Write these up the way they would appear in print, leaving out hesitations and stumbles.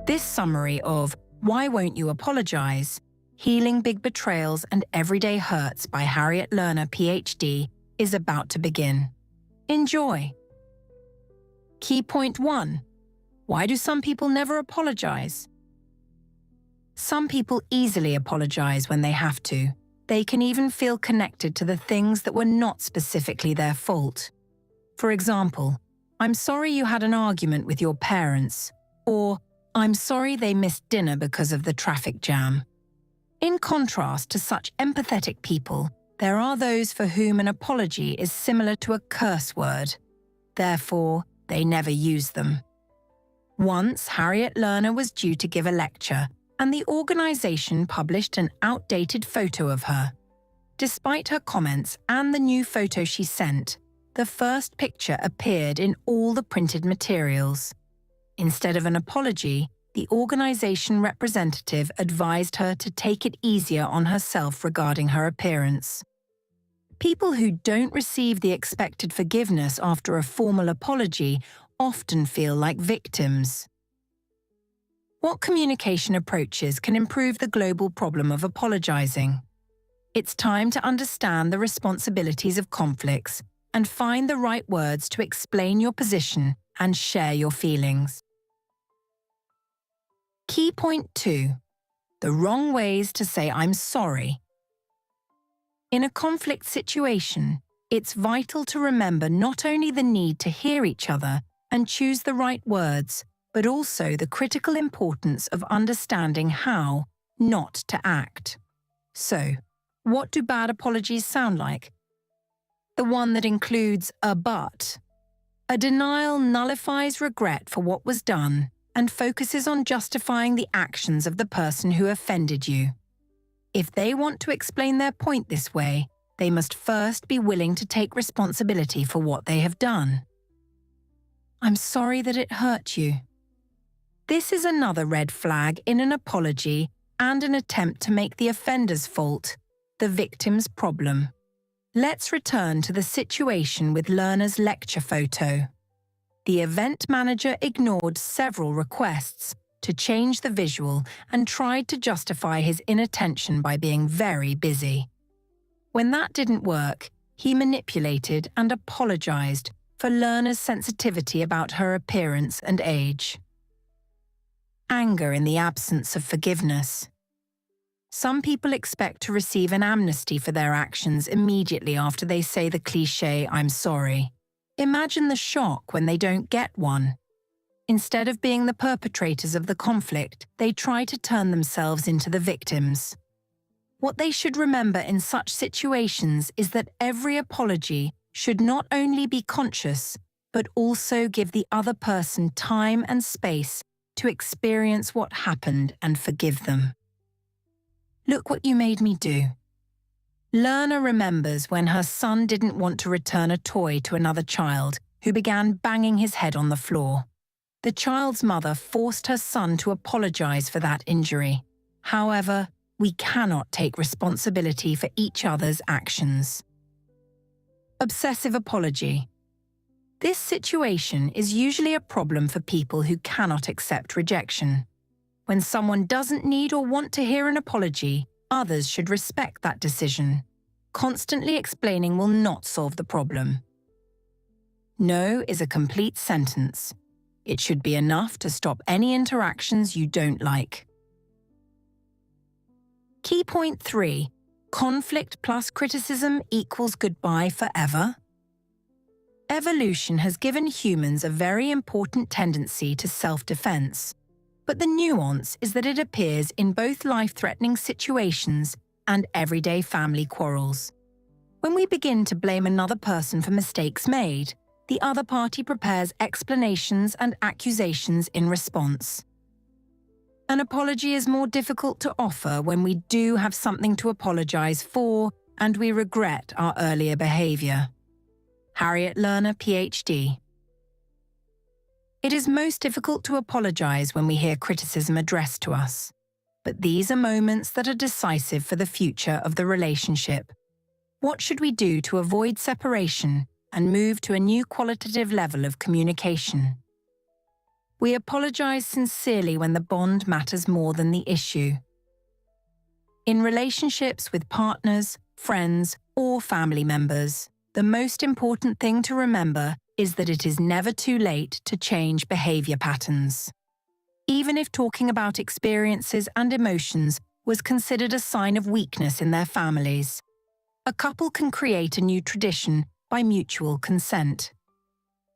This summary of Why Won't You Apologize? Healing Big Betrayals and Everyday Hurts by Harriet Lerner, PhD, is about to begin. Enjoy! Key point 1. Why do some people never apologize? Some people easily apologize when they have to. They can even feel connected to the things that were not specifically their fault. For example, I'm sorry you had an argument with your parents, or I'm sorry they missed dinner because of the traffic jam. In contrast to such empathetic people, there are those for whom an apology is similar to a curse word. Therefore, they never use them. Once, Harriet Lerner was due to give a lecture, and the organization published an outdated photo of her. Despite her comments and the new photo she sent, the first picture appeared in all the printed materials. Instead of an apology, the organization representative advised her to take it easier on herself regarding her appearance. People who don't receive the expected forgiveness after a formal apology often feel like victims. What communication approaches can improve the global problem of apologizing? It's time to understand the responsibilities of conflicts and find the right words to explain your position and share your feelings. Key point 2. The wrong ways to say I'm sorry. In a conflict situation, it's vital to remember not only the need to hear each other and choose the right words, but also the critical importance of understanding how not to act. So, what do bad apologies sound like? The one that includes a but. A denial nullifies regret for what was done and focuses on justifying the actions of the person who offended you. If they want to explain their point this way, they must first be willing to take responsibility for what they have done. I'm sorry that it hurt you. This is another red flag in an apology and an attempt to make the offender's fault the victim's problem. Let's return to the situation with Lerner's lecture photo. The event manager ignored several requests to change the visual and tried to justify his inattention by being very busy. When that didn't work, he manipulated and apologized for Lerner's sensitivity about her appearance and age. Anger in the absence of forgiveness. Some people expect to receive an amnesty for their actions immediately after they say the cliché, "I'm sorry." Imagine the shock when they don't get one. Instead of being the perpetrators of the conflict, they try to turn themselves into the victims. What they should remember in such situations is that every apology should not only be conscious, but also give the other person time and space to experience what happened and forgive them. Look what you made me do. Lerner remembers when her son didn't want to return a toy to another child who began banging his head on the floor. The child's mother forced her son to apologize for that injury. However, we cannot take responsibility for each other's actions. Obsessive apology. This situation is usually a problem for people who cannot accept rejection. When someone doesn't need or want to hear an apology, others should respect that decision. Constantly explaining will not solve the problem. No is a complete sentence. It should be enough to stop any interactions you don't like. Key point 3. Conflict plus criticism equals goodbye forever. Evolution has given humans a very important tendency to self-defense. But the nuance is that it appears in both life-threatening situations and everyday family quarrels. When we begin to blame another person for mistakes made, the other party prepares explanations and accusations in response. An apology is more difficult to offer when we do have something to apologize for and we regret our earlier behavior. Harriet Lerner, PhD. It is most difficult to apologize when we hear criticism addressed to us. But these are moments that are decisive for the future of the relationship. What should we do to avoid separation and move to a new qualitative level of communication? We apologize sincerely when the bond matters more than the issue. In relationships with partners, friends, or family members, the most important thing to remember is that it is never too late to change behavior patterns. Even if talking about experiences and emotions was considered a sign of weakness in their families, a couple can create a new tradition by mutual consent.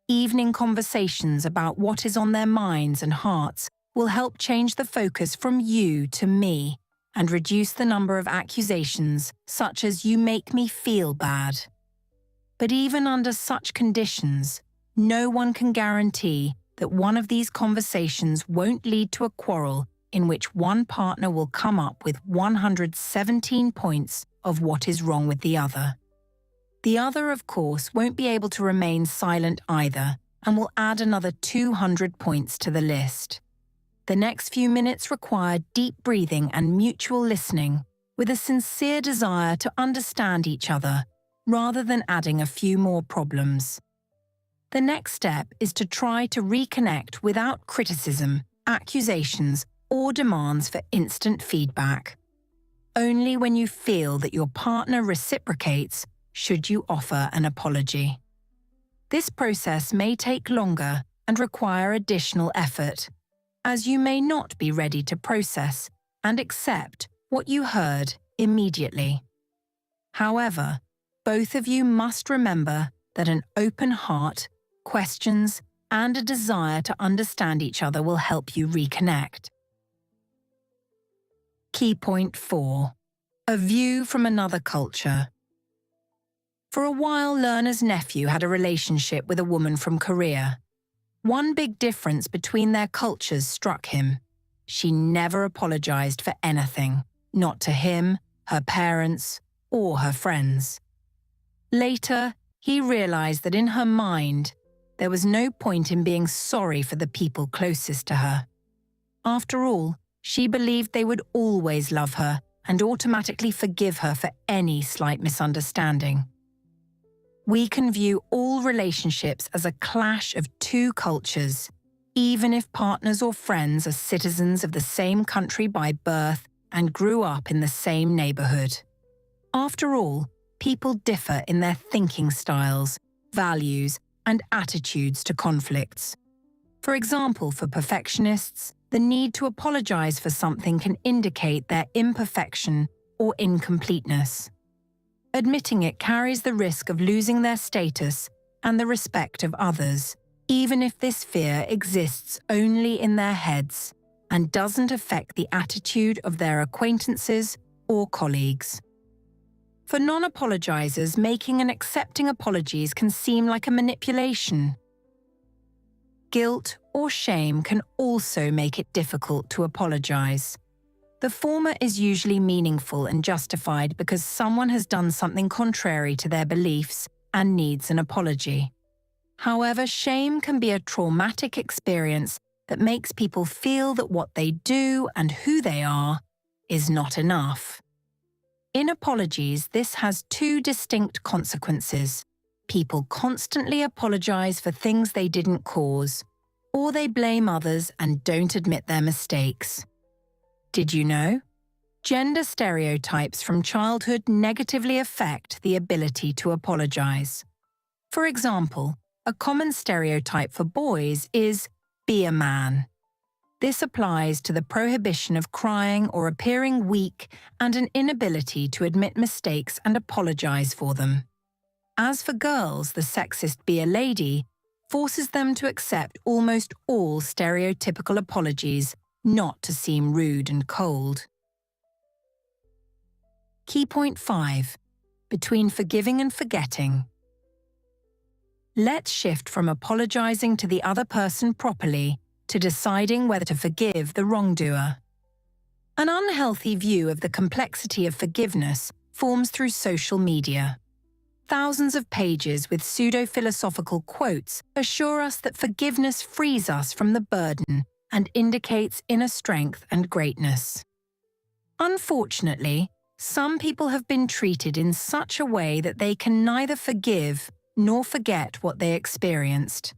Evening conversations about what is on their minds and hearts will help change the focus from you to me and reduce the number of accusations such as "you make me feel bad." But even under such conditions, no one can guarantee that one of these conversations won't lead to a quarrel in which one partner will come up with 117 points of what is wrong with the other. The other, of course, won't be able to remain silent either and will add another 200 points to the list. The next few minutes require deep breathing and mutual listening with a sincere desire to understand each other rather than adding a few more problems. The next step is to try to reconnect without criticism, accusations, or demands for instant feedback. Only when you feel that your partner reciprocates should you offer an apology. This process may take longer and require additional effort, as you may not be ready to process and accept what you heard immediately. However, both of you must remember that an open heart, questions, and a desire to understand each other will help you reconnect. Key point 4. A view from another culture. For a while, Lerner's nephew had a relationship with a woman from Korea. One big difference between their cultures struck him. She never apologized for anything, not to him, her parents, or her friends. Later, he realized that in her mind, there was no point in being sorry for the people closest to her. After all, she believed they would always love her and automatically forgive her for any slight misunderstanding. We can view all relationships as a clash of two cultures, even if partners or friends are citizens of the same country by birth and grew up in the same neighborhood. After all, people differ in their thinking styles, values, and attitudes to conflicts. For example, for perfectionists, the need to apologize for something can indicate their imperfection or incompleteness. Admitting it carries the risk of losing their status and the respect of others, even if this fear exists only in their heads and doesn't affect the attitude of their acquaintances or colleagues. For non-apologizers, making and accepting apologies can seem like a manipulation. Guilt or shame can also make it difficult to apologize. The former is usually meaningful and justified because someone has done something contrary to their beliefs and needs an apology. However, shame can be a traumatic experience that makes people feel that what they do and who they are is not enough. In apologies, this has two distinct consequences. People constantly apologize for things they didn't cause, or they blame others and don't admit their mistakes. Did you know? Gender stereotypes from childhood negatively affect the ability to apologize. For example, a common stereotype for boys is, "be a man." This applies to the prohibition of crying or appearing weak and an inability to admit mistakes and apologize for them. As for girls, the sexist "be a lady" forces them to accept almost all stereotypical apologies, not to seem rude and cold. Key point 5. Between forgiving and forgetting. Let's shift from apologizing to the other person properly to deciding whether to forgive the wrongdoer. An unhealthy view of the complexity of forgiveness forms through social media. Thousands of pages with pseudo-philosophical quotes assure us that forgiveness frees us from the burden and indicates inner strength and greatness. Unfortunately, some people have been treated in such a way that they can neither forgive nor forget what they experienced.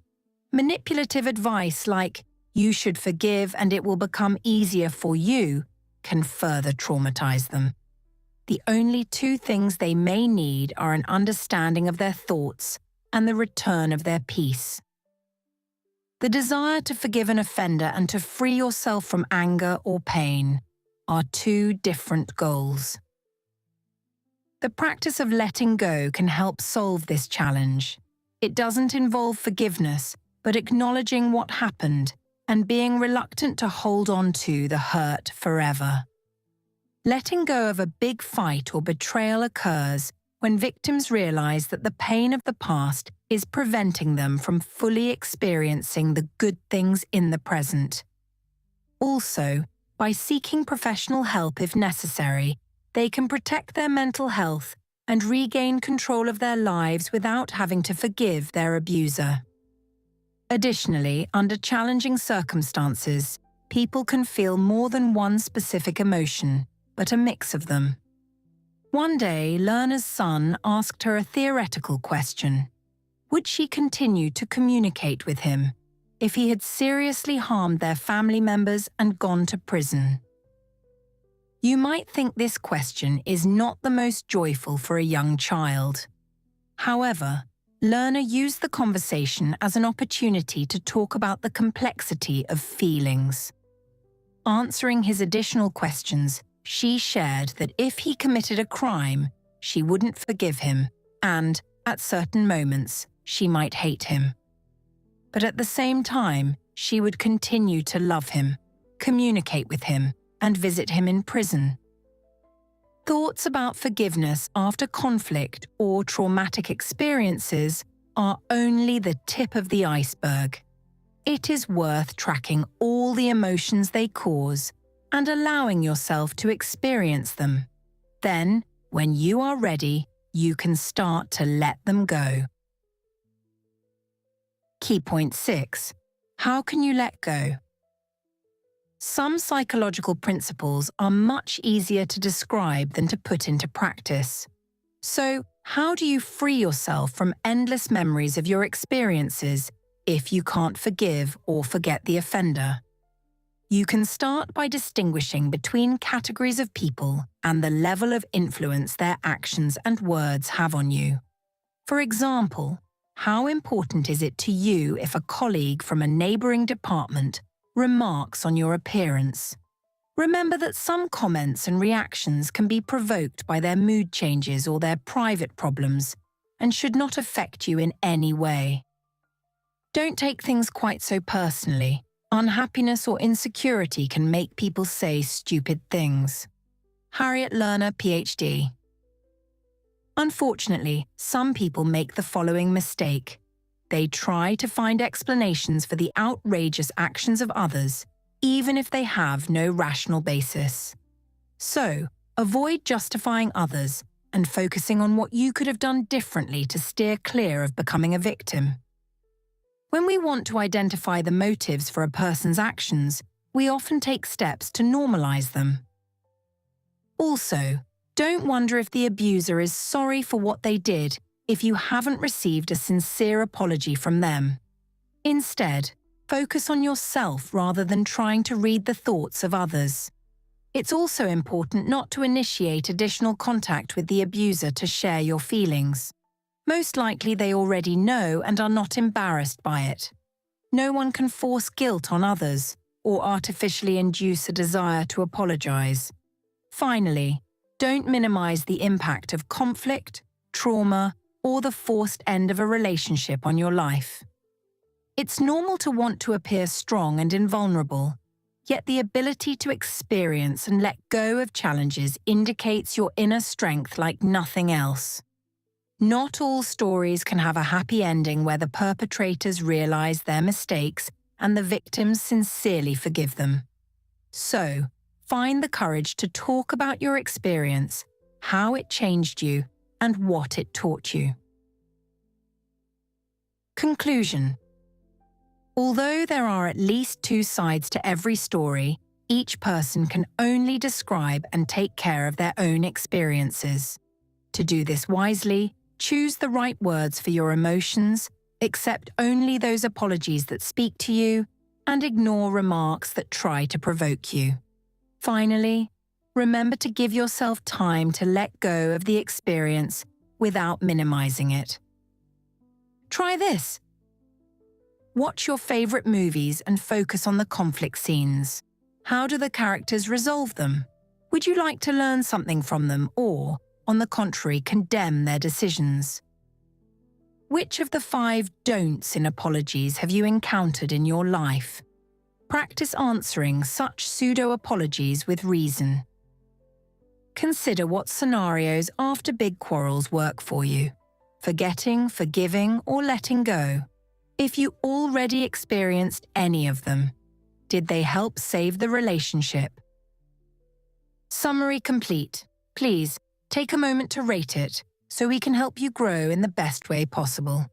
Manipulative advice like, "You should forgive and it will become easier for you," can further traumatize them. The only two things they may need are an understanding of their thoughts and the return of their peace. The desire to forgive an offender and to free yourself from anger or pain are two different goals. The practice of letting go can help solve this challenge. It doesn't involve forgiveness, but acknowledging what happened and being reluctant to hold on to the hurt forever. Letting go of a big fight or betrayal occurs when victims realize that the pain of the past is preventing them from fully experiencing the good things in the present. Also, by seeking professional help if necessary, they can protect their mental health and regain control of their lives without having to forgive their abuser. Additionally, under challenging circumstances, people can feel more than one specific emotion, but a mix of them. One day, Lerna's son asked her a theoretical question. Would she continue to communicate with him if he had seriously harmed their family members and gone to prison? You might think this question is not the most joyful for a young child. However, Lerna used the conversation as an opportunity to talk about the complexity of feelings. Answering his additional questions, she shared that if he committed a crime, she wouldn't forgive him, and, at certain moments, she might hate him. But at the same time, she would continue to love him, communicate with him, and visit him in prison. Thoughts about forgiveness after conflict or traumatic experiences are only the tip of the iceberg. It is worth tracking all the emotions they cause and allowing yourself to experience them. Then, when you are ready, you can start to let them go. Key point 6. How can you let go? Some psychological principles are much easier to describe than to put into practice. So, how do you free yourself from endless memories of your experiences if you can't forgive or forget the offender? You can start by distinguishing between categories of people and the level of influence their actions and words have on you. For example, how important is it to you if a colleague from a neighboring department remarks on your appearance? Remember that some comments and reactions can be provoked by their mood changes or their private problems and should not affect you in any way. Don't take things quite so personally. Unhappiness or insecurity can make people say stupid things. Harriet Lerner, PhD. Unfortunately, some people make the following mistake. They try to find explanations for the outrageous actions of others, even if they have no rational basis. So, avoid justifying others and focusing on what you could have done differently to steer clear of becoming a victim. When we want to identify the motives for a person's actions, we often take steps to normalize them. Also, don't wonder if the abuser is sorry for what they did if you haven't received a sincere apology from them. Instead, focus on yourself rather than trying to read the thoughts of others. It's also important not to initiate additional contact with the abuser to share your feelings. Most likely they already know and are not embarrassed by it. No one can force guilt on others or artificially induce a desire to apologize. Finally, don't minimize the impact of conflict, trauma, or the forced end of a relationship on your life. It's normal to want to appear strong and invulnerable, yet the ability to experience and let go of challenges indicates your inner strength like nothing else. Not all stories can have a happy ending where the perpetrators realize their mistakes and the victims sincerely forgive them. So, find the courage to talk about your experience, how it changed you, and what it taught you. Conclusion. Although there are at least two sides to every story, each person can only describe and take care of their own experiences. To do this wisely, choose the right words for your emotions, accept only those apologies that speak to you, and ignore remarks that try to provoke you. Finally, remember to give yourself time to let go of the experience without minimizing it. Try this. Watch your favorite movies and focus on the conflict scenes. How do the characters resolve them? Would you like to learn something from them or, on the contrary, condemn their decisions? Which of the 5 don'ts in apologies have you encountered in your life? Practice answering such pseudo-apologies with reason. Consider what scenarios after big quarrels work for you. Forgetting, forgiving, or letting go. If you already experienced any of them, did they help save the relationship? Summary complete. Please take a moment to rate it so we can help you grow in the best way possible.